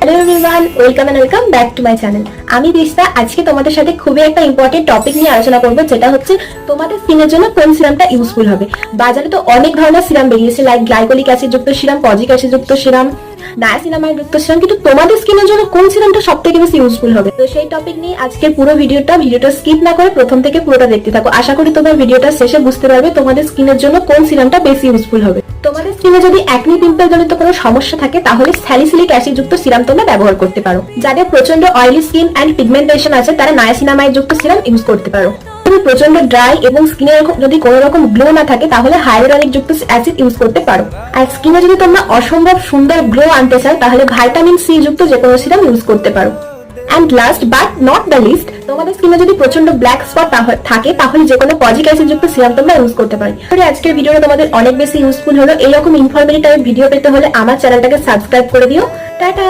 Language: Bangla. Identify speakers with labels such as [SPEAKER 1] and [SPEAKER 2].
[SPEAKER 1] Hello everyone, welcome and welcome back to my channel. আমি দিশা। আজকে তোমাদের সাথে খুবই একটা ইম্পর্টেন্ট টপিক নিয়ে আলোচনা করব, যেটা হচ্ছে তোমাদের স্কিনের জন্য কোন সিরামটা ইউজফুল হবে। বাজারে তো অনেক ধরনের সিরাম বেরিয়েছে, লাইক গ্লাইকোলিক অ্যাসিড যুক্ত সিরাম, পজিক অ্যাসিড যুক্ত সিরাম, নায়াসিনামাইড যুক্ত সিরাম, কিন্তু তোমাদের স্কিনের জন্য কোন সিরামটা সবথেকে বেশি ইউজফুল হবে। তো সেই টপিক নিয়ে আজকের পুরো ভিডিওটা স্কিপ না করে প্রথম থেকে পুরোটা দেখতে থাকো। আশা করি তোমরা ভিডিওটা শেষে বুঝতে পারবে তোমাদের স্কিনের জন্য কোন সিরামটা বেশি ইউজফুল হবে। তোমাদের স্কিনে যদি অ্যাকনি পিম্পল জনিত কোনো সমস্যা থাকে তাহলে স্যালিসিলিক অ্যাসিড যুক্ত সিরাম তোমরা ব্যবহার করতে পারো। যাদের প্রচন্ড অয়েলি স্কিন এন্ড পিগমেন্টেশন আছে তারা নায়াসিনামাইড যুক্ত সিরাম ইউজ করতে পারো। তুমি প্রচন্ড ড্রাই এবং স্কিনে যদি কোনো রকম গ্লো না থাকে তাহলে হাইয়ালুরনিক যুক্ত অ্যাসিড ইউজ করতে পারো। আর স্কিনে যদি তোমরা অসম্ভব সুন্দর গ্লো আনতে চাও তাহলে ভাইটামিন সি যুক্ত যে কোনো সিরাম ইউজ করতে পারো। And last but not the least, তোমাদের স্কিনে যদি প্রচন্ড ব্ল্যাক স্পট থাকে তাহলে যে কোনো পজিক অ্যাসিড যুক্ত সিরাম তোমরা ইউজ করতে পারো। আজকের ভিডিওটা তোমাদের অনেক বেশি ইউজফুল হলো। এরকম ইনফরমেটিভ টাইপ ভিডিও পেতে হলে আমার চ্যানেলটাকে সাবস্ক্রাইব করে দিও। টাটা।